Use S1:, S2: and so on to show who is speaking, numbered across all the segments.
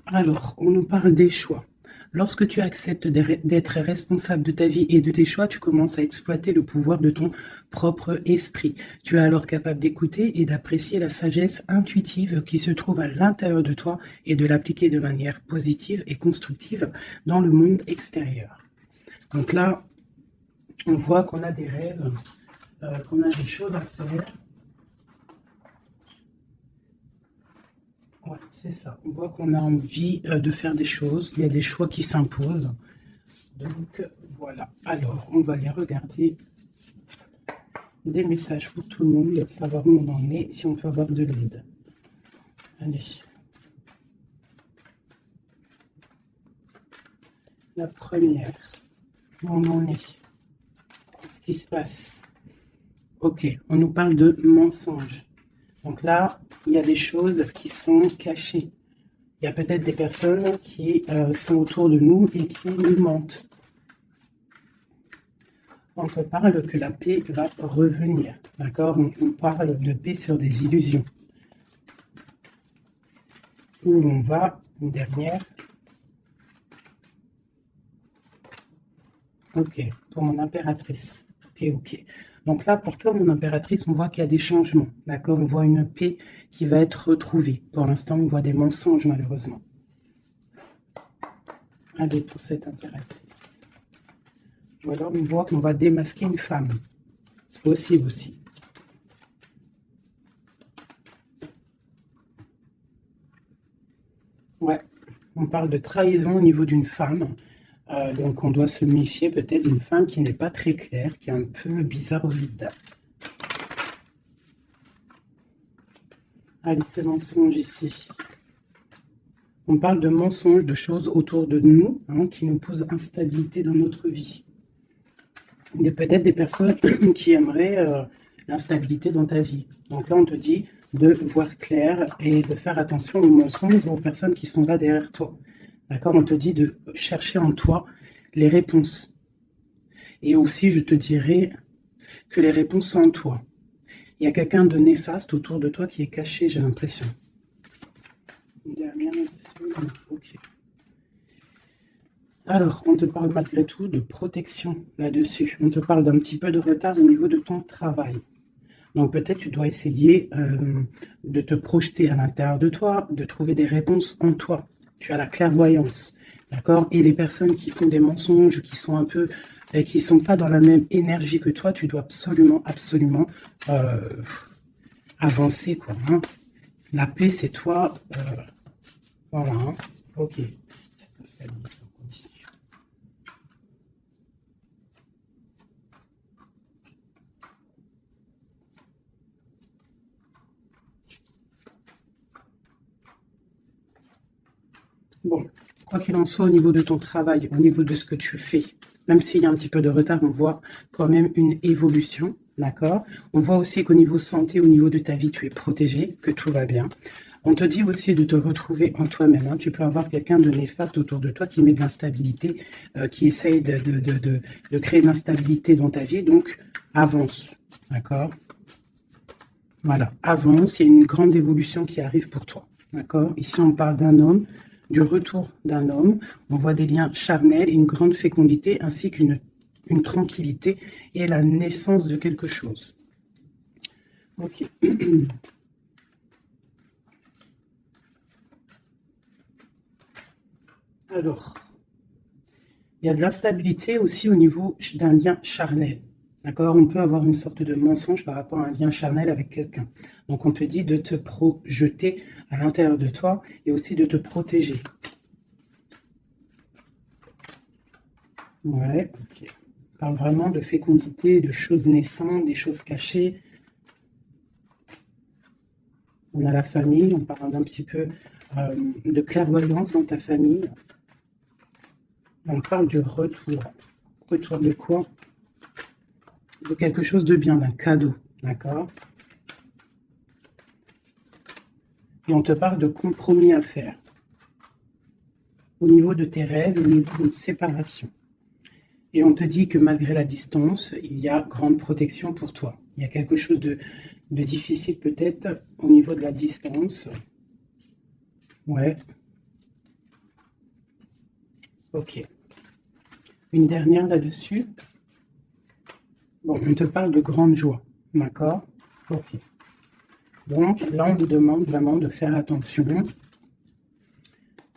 S1: Alors, on nous parle des choix. Lorsque tu acceptes d'être responsable de ta vie et de tes choix, tu commences à exploiter le pouvoir de ton propre esprit. Tu es alors capable d'écouter et d'apprécier la sagesse intuitive qui se trouve à l'intérieur de toi et de l'appliquer de manière positive et constructive dans le monde extérieur. Donc là, on voit qu'on a des rêves, qu'on a des choses à faire. Ouais, c'est ça. On voit qu'on a envie de faire des choses. Il y a des choix qui s'imposent. Donc, voilà. Alors, on va aller regarder des messages pour tout le monde, savoir où on en est, si on peut avoir de l'aide. Allez. La première. Où on en est. Qu'est-ce qui se passe? Ok, on nous parle de mensonges. Donc là, il y a des choses qui sont cachées. Il y a peut-être des personnes qui sont autour de nous et qui nous mentent. On te parle que la paix va revenir. D'accord? On parle de paix sur des illusions. Où on va, une dernière. Ok, pour mon impératrice. Ok. Donc là, pour toi, mon impératrice, on voit qu'il y a des changements. D'accord? On voit une paix qui va être retrouvée. Pour l'instant, on voit des mensonges, malheureusement. Allez, pour cette impératrice. Ou alors, on voit qu'on va démasquer une femme. C'est possible aussi. Ouais, on parle de trahison au niveau d'une femme. Donc, on doit se méfier peut-être d'une femme qui n'est pas très claire, qui est un peu bizarroïde. Allez, c'est mensonge ici. On parle de mensonges, de choses autour de nous qui nous posent instabilité dans notre vie. Il y a peut-être des personnes qui aimeraient l'instabilité dans ta vie. Donc là, on te dit de voir clair et de faire attention aux mensonges, aux personnes qui sont là derrière toi. D'accord? On te dit de chercher en toi les réponses. Et aussi, je te dirais que les réponses sont en toi. Il y a quelqu'un de néfaste autour de toi qui est caché, j'ai l'impression. Dernière édition. Ok. Alors, on te parle malgré tout de protection là-dessus. On te parle d'un petit peu de retard au niveau de ton travail. Donc peut-être tu dois essayer de te projeter à l'intérieur de toi, de trouver des réponses en toi. Tu as la clairvoyance, d'accord? Et les personnes qui font des mensonges, qui sont un peu, qui sont pas dans la même énergie que toi, tu dois absolument avancer, quoi. La paix, c'est toi. Voilà. Ok. On continue. Bon, quoi qu'il en soit, au niveau de ton travail, au niveau de ce que tu fais, même s'il y a un petit peu de retard, on voit quand même une évolution, d'accord? On voit aussi qu'au niveau santé, au niveau de ta vie, tu es protégé, que tout va bien. On te dit aussi de te retrouver en toi-même. Tu peux avoir quelqu'un de néfaste autour de toi qui met de l'instabilité, qui essaye de créer de l'instabilité dans ta vie. Donc, avance, d'accord? Voilà, avance, il y a une grande évolution qui arrive pour toi, d'accord? Ici, on parle d'un homme, du retour d'un homme. On voit des liens charnels, une grande fécondité, ainsi qu'une tranquillité et la naissance de quelque chose. Ok. Alors, il y a de l'instabilité aussi au niveau d'un lien charnel. D'accord? On peut avoir une sorte de mensonge par rapport à un lien charnel avec quelqu'un. Donc, on te dit de te projeter à l'intérieur de toi et aussi de te protéger. Ouais, ok. On parle vraiment de fécondité, de choses naissantes, des choses cachées. On a la famille, on parle d'un petit peu de clairvoyance dans ta famille. On parle du retour. Retour de quoi? De quelque chose de bien, d'un cadeau, d'accord? Et on te parle de compromis à faire. Au niveau de tes rêves, au niveau d'une séparation. Et on te dit que malgré la distance, il y a grande protection pour toi. Il y a quelque chose de difficile peut-être au niveau de la distance. Ouais. Ok. Une dernière là-dessus. Bon, on te parle de grande joie. D'accord? Ok. Donc, là, on nous demande vraiment de faire attention.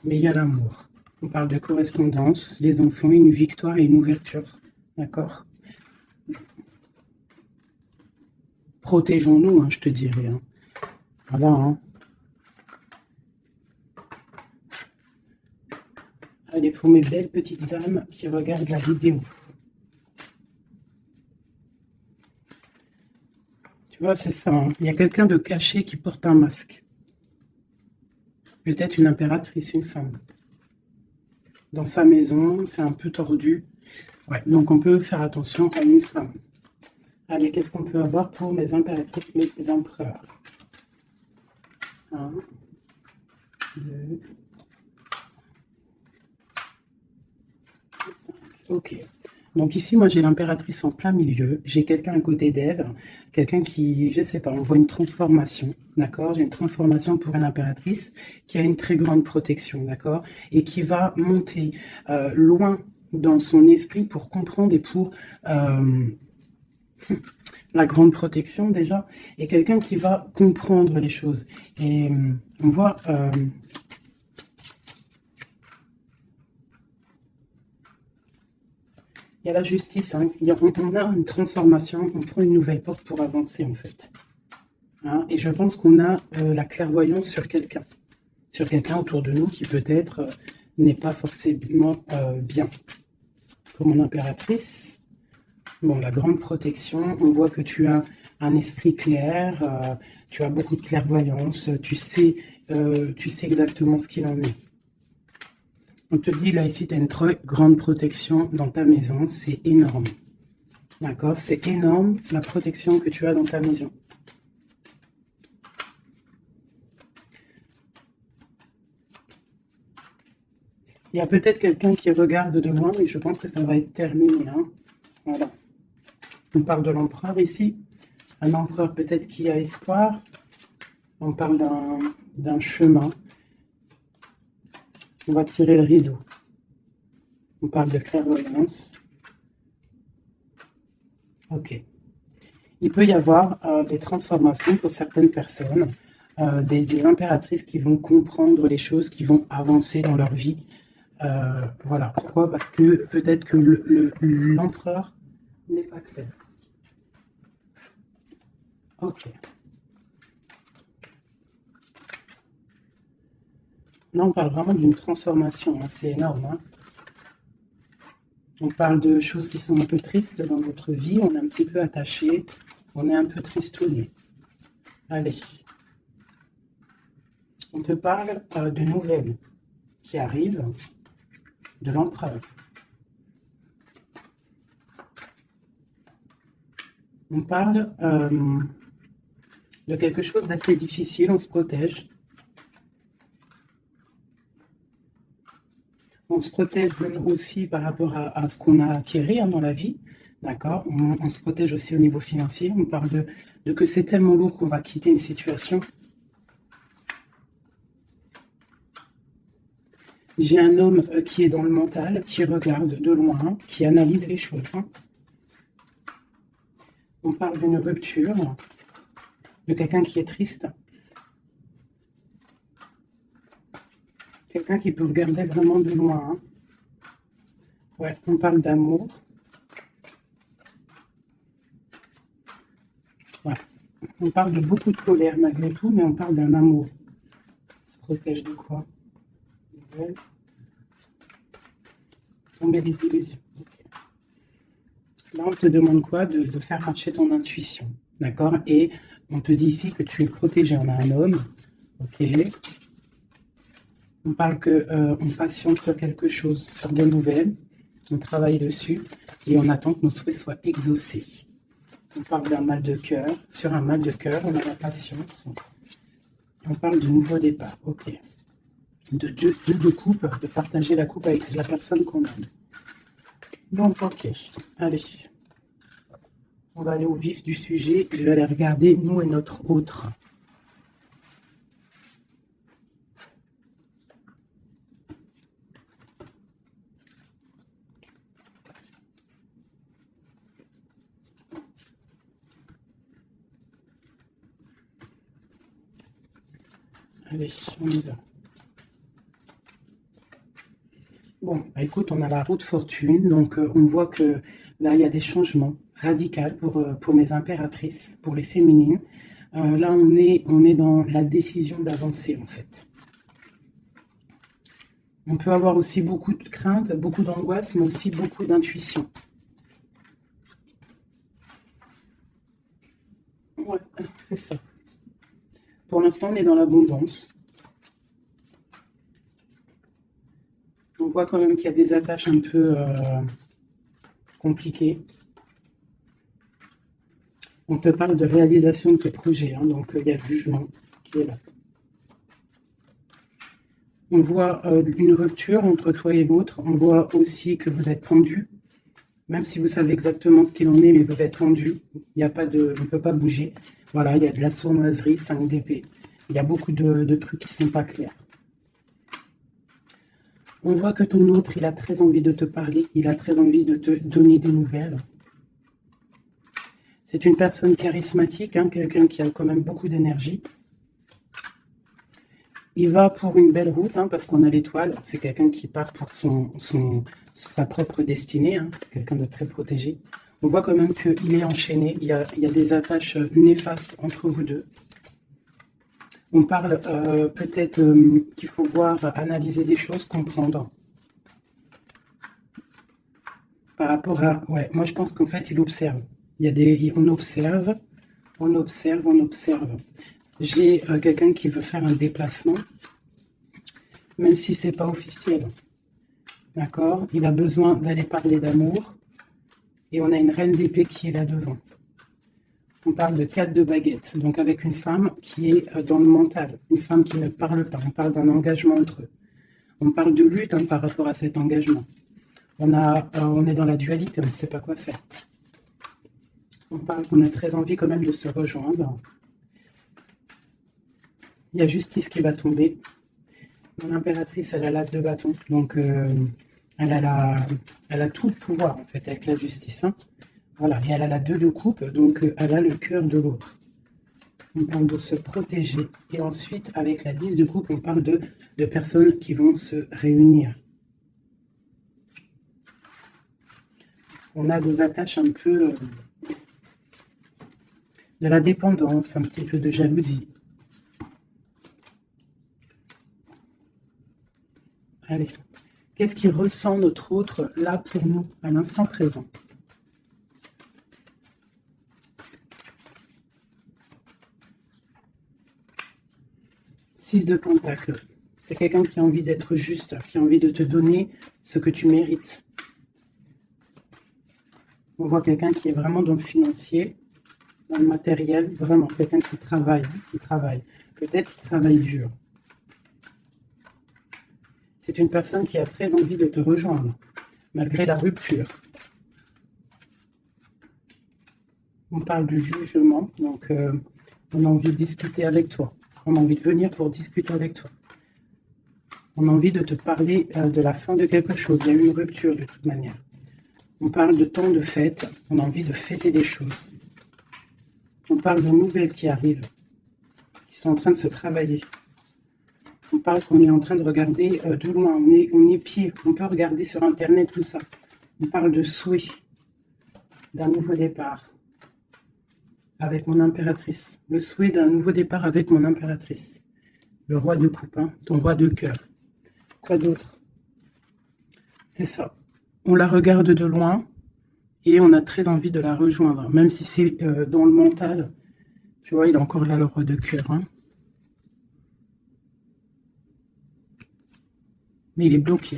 S1: Mais il y a l'amour. On parle de correspondance, les enfants, une victoire et une ouverture. D'accord? Protégeons-nous, hein, je te dirais. Hein. Voilà. Hein. Allez, pour mes belles petites âmes qui regardent la vidéo. Tu vois, c'est ça. Hein. Il y a quelqu'un de caché qui porte un masque. Peut-être une impératrice, une femme. Dans sa maison, c'est un peu tordu. Ouais, donc on peut faire attention à une femme. Allez, qu'est-ce qu'on peut avoir pour mes impératrices, mes empereurs? 1, 2, 5. Ok. Donc ici, moi, j'ai l'impératrice en plein milieu. J'ai quelqu'un à côté d'elle. Quelqu'un qui, je sais pas, on voit une transformation. D'accord? J'ai une transformation pour une impératrice qui a une très grande protection. D'accord? Et qui va monter loin dans son esprit pour comprendre et pour... la grande protection déjà, et quelqu'un qui va comprendre les choses. Et on voit... il y a la justice, hein. On a une transformation, on prend une nouvelle porte pour avancer en fait. Hein, et je pense qu'on a la clairvoyance sur quelqu'un autour de nous qui peut-être n'est pas forcément bien. Comme mon impératrice, bon, la grande protection, on voit que tu as un esprit clair, tu as beaucoup de clairvoyance, tu sais exactement ce qu'il en est. On te dit là ici, tu as une très grande protection dans ta maison, c'est énorme. D'accord? C'est énorme la protection que tu as dans ta maison. Il y a peut-être quelqu'un qui regarde de loin, mais je pense que ça va être terminé. Hein. Voilà. On parle de l'empereur ici. Un empereur peut-être qui a espoir. On parle d'un chemin. On va tirer le rideau. On parle de clairvoyance. Ok. Il peut y avoir des transformations pour certaines personnes, des impératrices qui vont comprendre les choses, qui vont avancer dans leur vie. Voilà. Pourquoi? Parce que peut-être que l'empereur n'est pas clair. Ok. Là, on parle vraiment d'une transformation. Hein. C'est énorme. Hein. On parle de choses qui sont un peu tristes dans notre vie. On est un petit peu attaché. On est un peu tristouné. Allez. On te parle de nouvelles qui arrivent de l'empereur. On parle de quelque chose d'assez difficile. On se protège. On se protège aussi par rapport à ce qu'on a acquis hein, dans la vie. D'accord? On se protège aussi au niveau financier. On parle de que c'est tellement lourd qu'on va quitter une situation. J'ai un homme qui est dans le mental, qui regarde de loin, qui analyse les choses. Hein. On parle d'une rupture, de quelqu'un qui est triste. Quelqu'un qui peut regarder vraiment de loin. Hein. Ouais, on parle d'amour. Ouais. On parle de beaucoup de colère malgré tout, mais on parle d'un amour. On se protège de quoi? Tomber les illusions. Okay. Là, on te demande quoi? De faire marcher ton intuition. D'accord? Et on te dit ici que tu es protégé. On a un homme. Ok. On parle qu'on patiente sur quelque chose, sur des nouvelles. On travaille dessus et on attend que nos souhaits soient exaucés. On parle d'un mal de cœur. Sur un mal de cœur, on a la patience. On parle de nouveau départ. Ok. De coupe, de partager la coupe avec la personne qu'on aime. Donc, ok. Allez. On va aller au vif du sujet. Je vais aller regarder nous et notre autre. Allez, on y va. Bon, bah, écoute, on a la roue de fortune, donc on voit que là, il y a des changements radicaux pour mes impératrices, pour les féminines. Là, on est dans la décision d'avancer, en fait. On peut avoir aussi beaucoup de crainte, beaucoup d'angoisse, mais aussi beaucoup d'intuition. Ouais, c'est ça. Pour l'instant, on est dans l'abondance. On voit quand même qu'il y a des attaches un peu compliquées. On te parle de réalisation de tes projets, hein, donc il y a le jugement qui est là. On voit une rupture entre toi et l'autre. On voit aussi que vous êtes tendu. Même si vous savez exactement ce qu'il en est, mais vous êtes tendu. Il n'y a pas de, on ne peut pas bouger. Voilà, il y a de la sournoiserie, 5 d'épée. Il y a beaucoup de trucs qui ne sont pas clairs. On voit que ton autre, il a très envie de te parler. Il a très envie de te donner des nouvelles. C'est une personne charismatique, hein, quelqu'un qui a quand même beaucoup d'énergie. Il va pour une belle route, hein, parce qu'on a l'étoile. C'est quelqu'un qui part pour sa propre destinée, hein, quelqu'un de très protégé. On voit quand même qu'il est enchaîné. Il y a des attaches néfastes entre vous deux. On parle peut-être qu'il faut voir, analyser des choses, comprendre. Par rapport à... Ouais, moi je pense qu'en fait, il observe. Il y a des... On observe, on observe, on observe. J'ai quelqu'un qui veut faire un déplacement, même si ce n'est pas officiel. D'accord? Il a besoin d'aller parler d'amour. Et on a une reine d'épée qui est là devant. On parle de 4 de baguettes, donc avec une femme qui est dans le mental, une femme qui ne parle pas. On parle d'un engagement entre eux. On parle de lutte, hein, par rapport à cet engagement. On est dans la dualité, on ne sait pas quoi faire. On parle qu'on a très envie quand même de se rejoindre. Il y a justice qui va tomber. L'impératrice, elle a l'as de bâton, donc elle a tout le pouvoir en fait avec la justice. Hein. Voilà, et elle a la 2 de coupe, donc elle a le cœur de l'autre. On parle de se protéger. Et ensuite, avec la 10 de coupe, on parle de personnes qui vont se réunir. On a des attaches un peu de la dépendance, un petit peu de jalousie. Allez, qu'est-ce qui ressent notre autre là pour nous, à l'instant présent? Six de Pentacle. C'est quelqu'un qui a envie d'être juste, qui a envie de te donner ce que tu mérites. On voit quelqu'un qui est vraiment dans le financier, dans le matériel, vraiment quelqu'un qui travaille, Peut-être qu'il travaille dur. C'est une personne qui a très envie de te rejoindre, malgré la rupture. On parle du jugement, donc on a envie de discuter avec toi. On a envie de venir pour discuter avec toi. On a envie de te parler de la fin de quelque chose. Il y a eu une rupture de toute manière. On parle de temps de fête. On a envie de fêter des choses. On parle de nouvelles qui arrivent, qui sont en train de se travailler. On parle qu'on est en train de regarder de loin. On est pied. On peut regarder sur Internet tout ça. On parle de souhait, d'un nouveau départ avec mon impératrice. Le souhait d'un nouveau départ avec mon impératrice. Le roi de coupe, hein, ton roi de cœur. Quoi d'autre? C'est ça. On la regarde de loin et on a très envie de la rejoindre. Même si c'est dans le mental. Tu vois, il est encore là, le roi de cœur. Hein. Mais il est bloqué.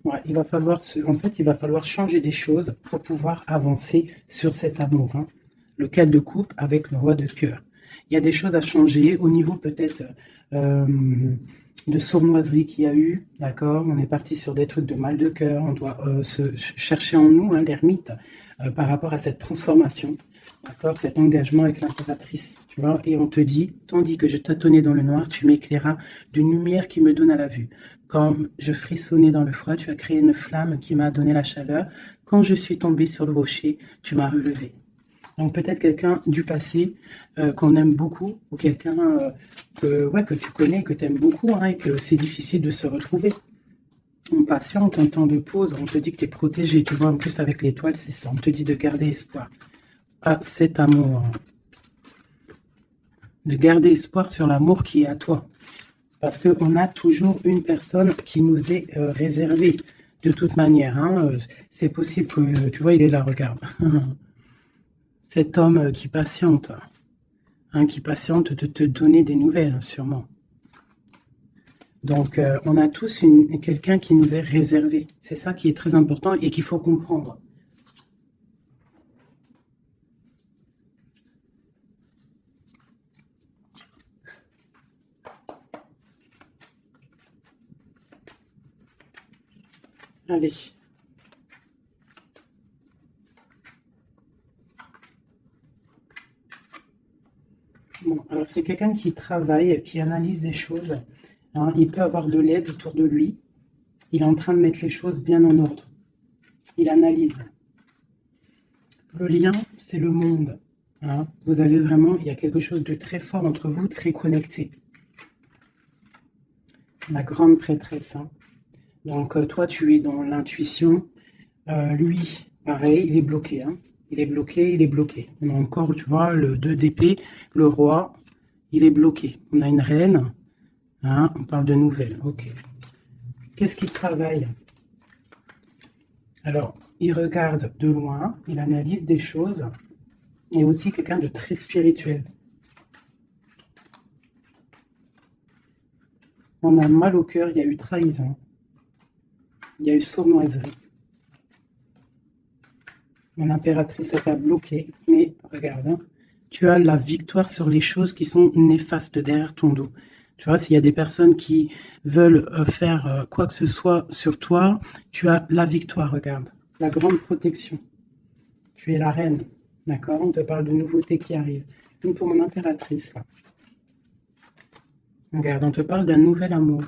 S1: Ouais, il va falloir il va falloir changer des choses pour pouvoir avancer sur cet amour. Hein. Le 4 de coupe avec le roi de cœur. Il y a des choses à changer au niveau peut-être de sournoiserie qu'il y a eu. D'accord? On est parti sur des trucs de mal de cœur. On doit se chercher en nous, hein, l'ermite, par rapport à cette transformation. D'accord, cet engagement avec l'impératrice, tu vois, et on te dit, tandis que je tâtonnais dans le noir, tu m'éclairas d'une lumière qui me donne à la vue. Quand je frissonnais dans le froid, tu as créé une flamme qui m'a donné la chaleur. Quand je suis tombée sur le rocher, tu m'as relevé. Donc peut-être quelqu'un du passé qu'on aime beaucoup, ou quelqu'un ouais, que tu connais, que tu aimes beaucoup, hein, et que c'est difficile de se retrouver. On patiente, un temps de pause, on te dit que tu es protégé. Tu vois, en plus avec l'étoile, c'est ça. On te dit de garder espoir à cet amour. De garder espoir sur l'amour qui est à toi. Parce qu'on a toujours une personne qui nous est réservée. De toute manière, hein, c'est possible que... Tu vois, il est là, regarde. Cet homme qui patiente. Hein, qui patiente de te donner des nouvelles, sûrement. Donc, on a tous quelqu'un qui nous est réservé. C'est ça qui est très important et qu'il faut comprendre. Allez. Bon, alors c'est quelqu'un qui travaille, qui analyse des choses. Hein, il peut avoir de l'aide autour de lui. Il est en train de mettre les choses bien en ordre. Il analyse. Le lien, c'est le monde. Hein. Vous avez vraiment, il y a quelque chose de très fort entre vous, très connecté. La grande prêtresse. Hein. Donc, toi, tu es dans l'intuition. Lui, pareil, il est bloqué. Hein. Il est bloqué, il est bloqué. On a encore, tu vois, le 2 d'épée, le roi, il est bloqué. On a une reine. Hein, on parle de nouvelles. Ok. Qu'est-ce qu'il travaille? Alors, il regarde de loin, il analyse des choses. Il est aussi quelqu'un de très spirituel. On a mal au cœur, il y a eu trahison. Il y a eu sournoiserie. Mon impératrice a pas bloqué, mais regarde, hein, tu as la victoire sur les choses qui sont néfastes derrière ton dos. Tu vois, s'il y a des personnes qui veulent faire quoi que ce soit sur toi, tu as la victoire, regarde. La grande protection. Tu es la reine, d'accord? On te parle de nouveautés qui arrivent. Une pour mon impératrice, là. Regarde, on te parle d'un nouvel amour.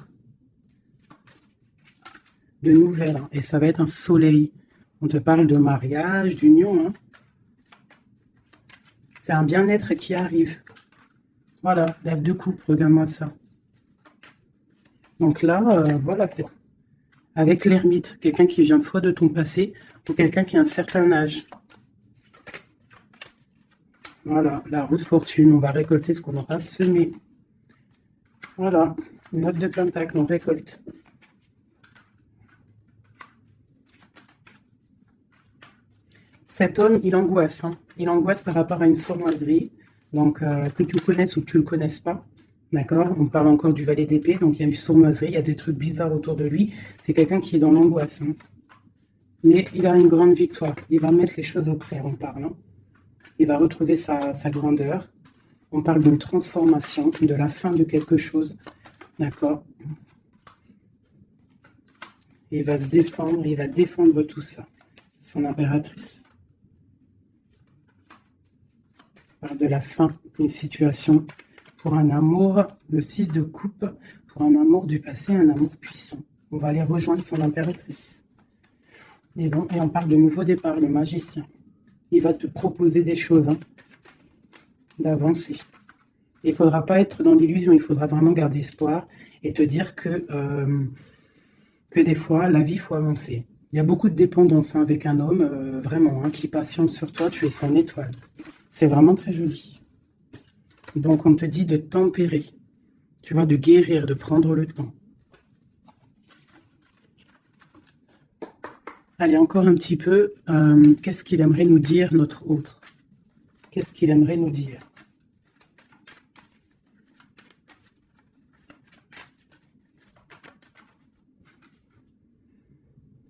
S1: De nouvelles, hein, et ça va être un soleil. On te parle de mariage, d'union. Hein. C'est un bien-être qui arrive. Voilà, l'as de coupe, regarde-moi ça. Donc là, voilà quoi. Avec l'ermite, quelqu'un qui vient soit de ton passé, ou quelqu'un qui a un certain âge. Voilà, la roue de fortune, on va récolter ce qu'on aura semé. Voilà, 9 de pentacle, on récolte. Cet homme, il angoisse. Hein. Il angoisse par rapport à une sournoiserie, donc que tu connaisses ou que tu ne le connaisses pas. D'accord? On parle encore du valet d'épée, donc il y a une sournoiserie, il y a des trucs bizarres autour de lui. C'est quelqu'un qui est dans l'angoisse. Hein. Mais il a une grande victoire. Il va mettre les choses au clair, on parle. Hein. Il va retrouver sa grandeur. On parle d'une transformation, de la fin de quelque chose. D'accord? Il va se défendre, il va défendre tout ça. Son impératrice. On parle de la fin d'une situation pour un amour, le 6 de coupe, pour un amour du passé, un amour puissant. On va aller rejoindre son impératrice. Et donc, et on parle de nouveau départ, le magicien. Il va te proposer des choses, hein, d'avancer. Il ne faudra pas être dans l'illusion, il faudra vraiment garder espoir et te dire que des fois, la vie, il faut avancer. Il y a beaucoup de dépendance hein, avec un homme, vraiment, hein, qui patiente sur toi, tu es son étoile. C'est vraiment très joli. Donc, on te dit de tempérer, tu vois, de guérir, de prendre le temps. Allez, encore un petit peu. Qu'est-ce qu'il aimerait nous dire, notre autre? Qu'est-ce qu'il aimerait nous dire?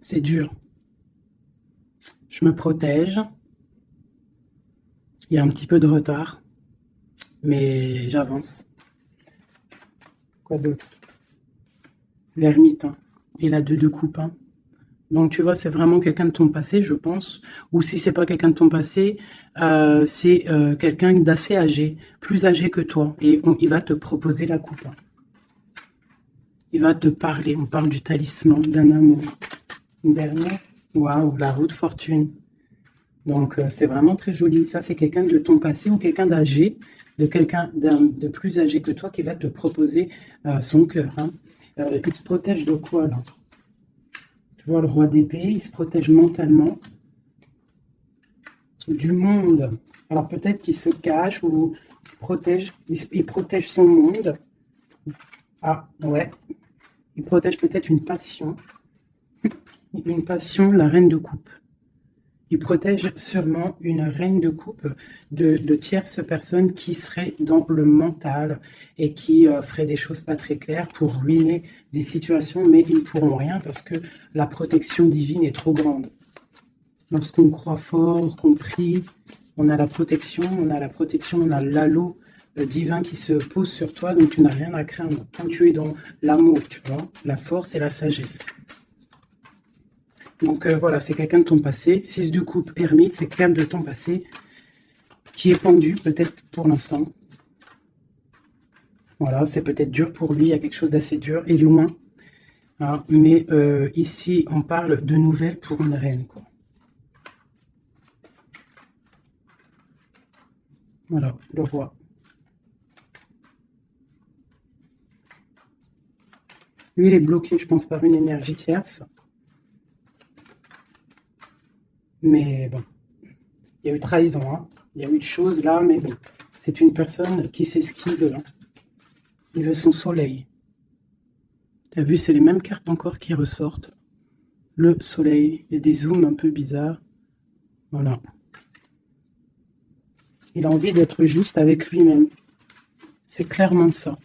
S1: C'est dur. Je me protège. Il y a un petit peu de retard. Mais j'avance. Quoi d'autre? L'ermite. Hein. Et la 2 de coupe. Hein. Donc, tu vois, c'est vraiment quelqu'un de ton passé, je pense. Ou si c'est pas quelqu'un de ton passé, c'est quelqu'un d'assez âgé, plus âgé que toi. Et il va te proposer la coupe. Il va te parler. On parle du talisman, d'un amour. Une dernière. Waouh, la roue de fortune. Donc, c'est vraiment très joli. Ça, c'est quelqu'un de ton passé ou quelqu'un d'âgé, de quelqu'un de plus âgé que toi qui va te proposer son cœur. Hein. Il se protège de quoi, là? Tu vois, le roi d'épée, il se protège mentalement du monde. Alors, peut-être qu'il se cache ou il se protège, il protège son monde. Ah, ouais. Il protège peut-être une passion. Une passion, la reine de coupe. Il protège sûrement une reine de coupe de tierces personnes qui seraient dans le mental et qui feraient des choses pas très claires pour ruiner des situations, mais ils ne pourront rien parce que la protection divine est trop grande. Lorsqu'on croit fort, qu'on prie, on a la protection, on a l'halo divin qui se pose sur toi, donc tu n'as rien à craindre. Quand tu es dans l'amour, tu vois, la force et la sagesse. Donc voilà, c'est quelqu'un de ton passé. 6 de coupe, ermite, c'est quelqu'un de ton passé qui est pendu, peut-être pour l'instant. Voilà, c'est peut-être dur pour lui, il y a quelque chose d'assez dur et loin. Hein, mais ici, on parle de nouvelles pour une reine, quoi. Voilà, le roi. Lui, il est bloqué, je pense, par une énergie tierce. Mais bon, il y a eu trahison, hein. Il y a eu de choses là, mais bon. C'est une personne qui sait ce qu'il veut. Hein. Il veut son soleil. T'as vu, c'est les mêmes cartes encore qui ressortent. Le soleil, il y a des zooms un peu bizarres. Voilà. Il a envie d'être juste avec lui-même. C'est clairement ça.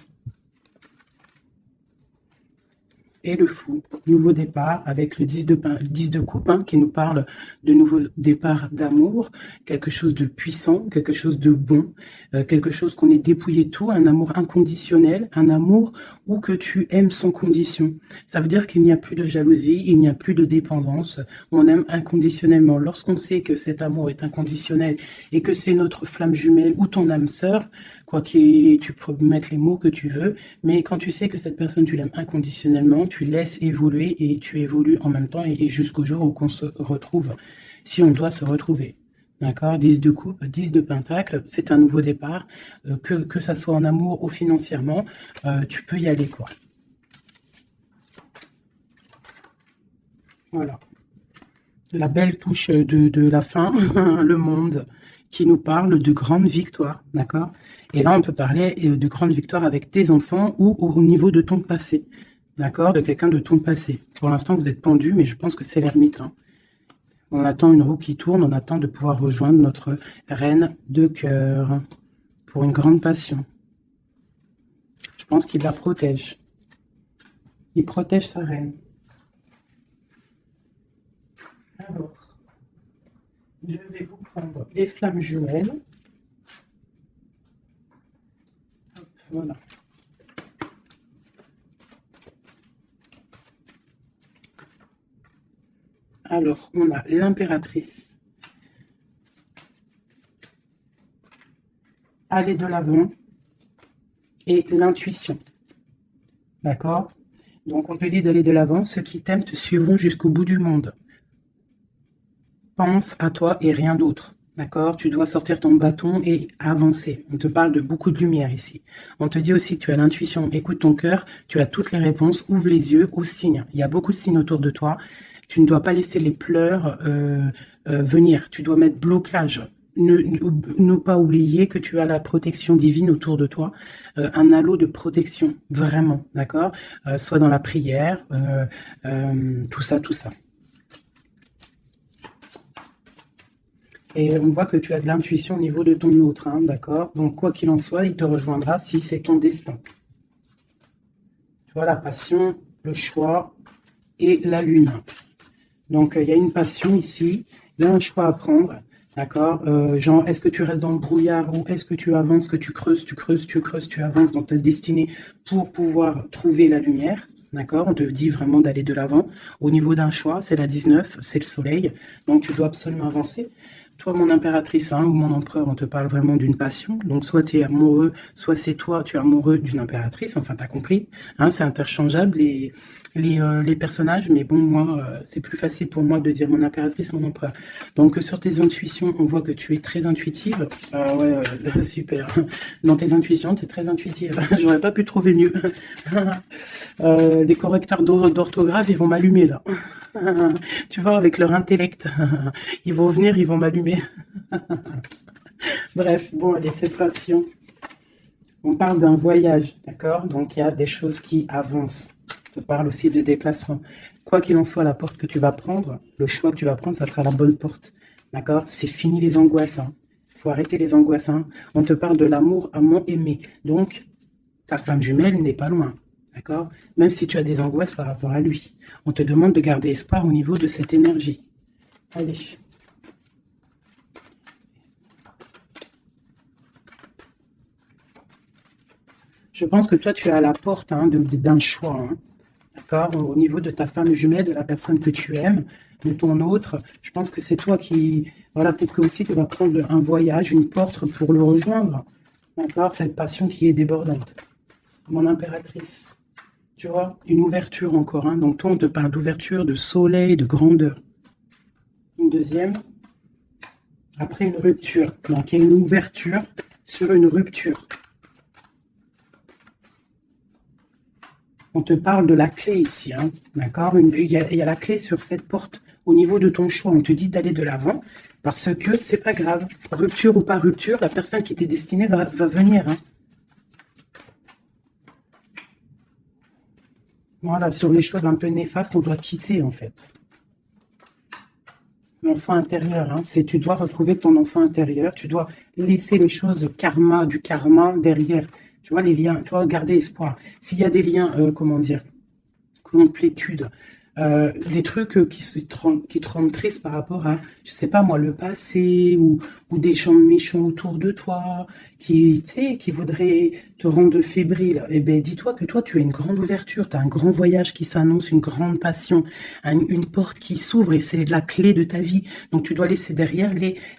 S1: Et le fou, nouveau départ avec le 10 de coupe hein, qui nous parle de nouveau départ d'amour, quelque chose de puissant, quelque chose de bon, quelque chose qu'on est dépouillé de tout, un amour inconditionnel, un amour où que tu aimes sans condition. Ça veut dire qu'il n'y a plus de jalousie, il n'y a plus de dépendance, on aime inconditionnellement. Lorsqu'on sait que cet amour est inconditionnel et que c'est notre flamme jumelle ou ton âme sœur, quoi qu'il, tu peux mettre les mots que tu veux, mais quand tu sais que cette personne, tu l'aimes inconditionnellement, tu laisses évoluer et tu évolues en même temps et jusqu'au jour où on se retrouve, si on doit se retrouver. D'accord, 10 de coupe, 10 de pentacle, c'est un nouveau départ, que ça soit en amour ou financièrement, tu peux y aller, quoi. Voilà. La belle touche de la fin, le monde, qui nous parle de grandes victoires, d'accord? Et là, on peut parler de grandes victoires avec tes enfants ou au niveau de ton passé, d'accord? De quelqu'un de ton passé. Pour l'instant, vous êtes pendu, mais je pense que c'est l'ermite. Hein. On attend une roue qui tourne, on attend de pouvoir rejoindre notre reine de cœur pour une grande passion. Je pense qu'il la protège. Il protège sa reine. Alors, je vais vous prendre les flammes jumelles. Hop, voilà. Alors, on a l'impératrice. Aller de l'avant et l'intuition. D'accord? Donc, on te dit d'aller de l'avant. Ceux qui t'aiment te suivront jusqu'au bout du monde. Pense à toi et rien d'autre. D'accord? Tu dois sortir ton bâton et avancer. On te parle de beaucoup de lumière ici. On te dit aussi que tu as l'intuition. Écoute ton cœur. Tu as toutes les réponses. Ouvre les yeux aux signes. Il y a beaucoup de signes autour de toi. Tu ne dois pas laisser les pleurs venir. Tu dois mettre blocage. Ne pas oublier que tu as la protection divine autour de toi, un halo de protection, vraiment, d'accord? Soit dans la prière, tout ça, tout ça. Et on voit que tu as de l'intuition au niveau de ton autre, hein, d'accord? Donc, quoi qu'il en soit, il te rejoindra si c'est ton destin. Tu vois, la passion, le choix et la lune. Donc, il y a une passion ici, il y a un choix à prendre, d'accord? Genre, est-ce que tu restes dans le brouillard ou est-ce que tu avances, que tu creuses, tu avances dans ta destinée pour pouvoir trouver la lumière, d'accord? On te dit vraiment d'aller de l'avant. Au niveau d'un choix, c'est la 19, c'est le soleil, donc tu dois absolument avancer. Toi, mon impératrice, hein, ou mon empereur, on te parle vraiment d'une passion. Donc, soit tu es amoureux, soit c'est toi, tu es amoureux d'une impératrice. Enfin, tu as compris. Hein, c'est interchangeable les personnages. Mais bon, moi, c'est plus facile pour moi de dire mon impératrice, mon empereur. Donc, sur tes intuitions, on voit que tu es très intuitive. Ouais, super. Dans tes intuitions, tu es très intuitive. J'aurais pas pu trouver mieux. Les correcteurs d'orthographe, ils vont m'allumer, là. Tu vois, avec leur intellect, ils vont venir, ils vont m'allumer. Bref, bon, allez, cette passion. On parle d'un voyage, d'accord? Donc, il y a des choses qui avancent. On te parle aussi de déplacement. Quoi qu'il en soit, la porte que tu vas prendre, le choix que tu vas prendre, ça sera la bonne porte. D'accord? C'est fini les angoisses. Il faut arrêter les angoisses. On te parle de l'amour aimé. Donc, ta flamme jumelle n'est pas loin. D'accord? Même si tu as des angoisses par rapport à lui. On te demande de garder espoir au niveau de cette énergie. Allez. Je pense que toi, tu es à la porte d'un choix. D'accord? Au niveau de ta femme jumelle, de la personne que tu aimes, de ton autre. Je pense que c'est toi qui... Voilà, peut-être que aussi tu vas prendre un voyage, une porte pour le rejoindre. D'accord? Cette passion qui est débordante. Mon impératrice. Tu vois, une ouverture encore. Donc toi, on te parle d'ouverture, de soleil, de grandeur. Une deuxième. Après une rupture. Donc il y a une ouverture sur une rupture. On te parle de la clé ici. D'accord? Il y a la clé sur cette porte. Au niveau de ton choix, on te dit d'aller de l'avant. Parce que c'est pas grave. Rupture ou pas rupture, la personne qui t'est destinée va venir. Voilà, sur les choses un peu néfastes, on doit quitter, en fait. L'enfant intérieur, c'est tu dois retrouver ton enfant intérieur, tu dois laisser les choses du karma derrière. Tu vois, les liens, tu vois, garder espoir. S'il y a des liens, comment dire, complétude, des trucs qui te rendent triste par rapport à, je sais pas moi, le passé, ou des gens méchants autour de toi, qui voudraient te rendre fébrile, eh bien, dis-toi que toi, tu as une grande ouverture, tu as un grand voyage qui s'annonce, une grande passion, une porte qui s'ouvre, et c'est la clé de ta vie. Donc, tu dois laisser derrière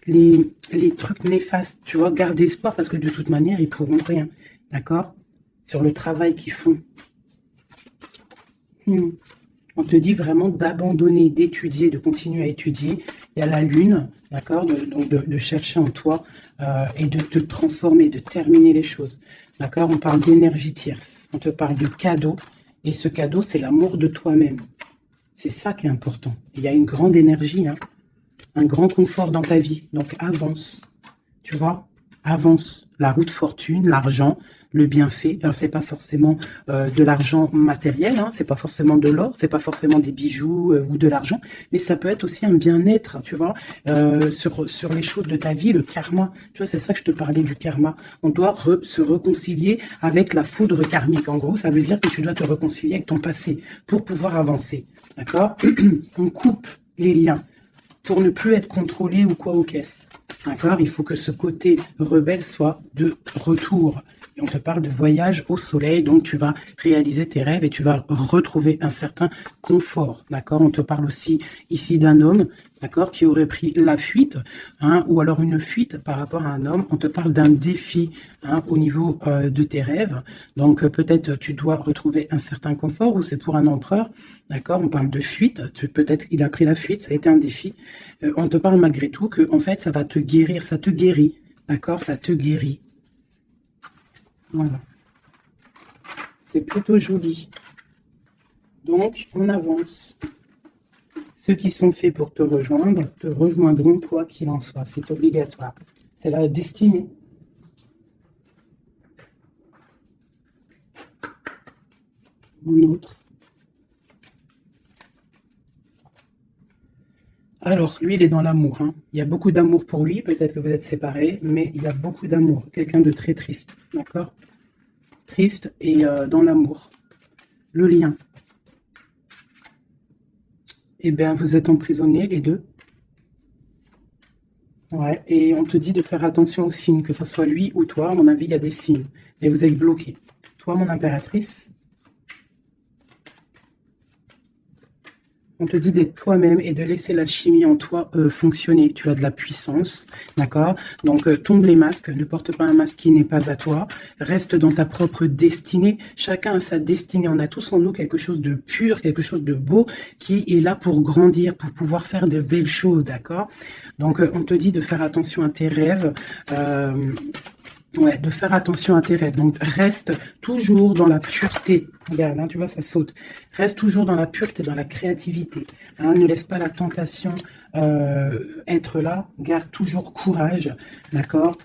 S1: les trucs néfastes, tu vois, garder espoir, parce que de toute manière, ils pourront rien, d'accord? Sur le travail qu'ils font. On te dit vraiment d'abandonner, d'étudier, de continuer à étudier. Il y a la lune, d'accord, donc de chercher en toi et de te transformer, de terminer les choses. D'accord? On parle d'énergie tierce. On te parle de cadeau. Et ce cadeau, c'est l'amour de toi-même. C'est ça qui est important. Il y a une grande énergie, un grand confort dans ta vie. Donc avance. Tu vois? Avance. La route fortune, l'argent, le bienfait. Alors, c'est pas forcément de l'argent matériel, c'est pas forcément de l'or, c'est pas forcément des bijoux ou de l'argent, mais ça peut être aussi un bien-être, tu vois, sur les choses de ta vie, le karma. Tu vois, c'est ça que je te parlais du karma. On doit se réconcilier avec la foudre karmique. En gros, ça veut dire que tu dois te réconcilier avec ton passé pour pouvoir avancer. D'accord? On coupe les liens pour ne plus être contrôlé ou quoi aux caisses. D'accord? Il faut que ce côté rebelle soit de retour. Et on te parle de voyage au soleil, donc tu vas réaliser tes rêves et tu vas retrouver un certain confort. D'accord? On te parle aussi ici d'un homme, d'accord, qui aurait pris la fuite, ou alors une fuite par rapport à un homme. On te parle d'un défi au niveau de tes rêves. Donc peut-être tu dois retrouver un certain confort, ou c'est pour un empereur. D'accord? On parle de fuite. Peut-être il a pris la fuite, ça a été un défi. On te parle malgré tout que en fait ça va te guérir, ça te guérit. D'accord? Ça te guérit. Voilà. C'est plutôt joli. Donc, on avance. Ceux qui sont faits pour te rejoindre te rejoindront quoi qu'il en soit. C'est obligatoire. C'est la destinée. Un autre. Alors, lui, il est dans l'amour. Il y a beaucoup d'amour pour lui. Peut-être que vous êtes séparés, mais il a beaucoup d'amour. Quelqu'un de très triste. D'accord? Triste et dans l'amour. Le lien. Eh bien, vous êtes emprisonnés, les deux. Ouais, et on te dit de faire attention aux signes, que ce soit lui ou toi. À mon avis, il y a des signes. Et vous êtes bloqués. Toi, mon impératrice, On te dit d'être toi-même et de laisser l'alchimie en toi fonctionner. Tu as de la puissance, d'accord? Donc, tombe les masques, ne porte pas un masque qui n'est pas à toi. Reste dans ta propre destinée. Chacun a sa destinée. On a tous en nous quelque chose de pur, quelque chose de beau qui est là pour grandir, pour pouvoir faire de belles choses, d'accord? Donc, on te dit de faire attention à tes rêves. Ouais, de faire attention à tes rêves. Donc, reste toujours dans la pureté. Regarde, hein, tu vois, ça saute. Reste toujours dans la pureté, dans la créativité. Hein, ne laisse pas la tentation être là. Garde toujours courage, d'accord?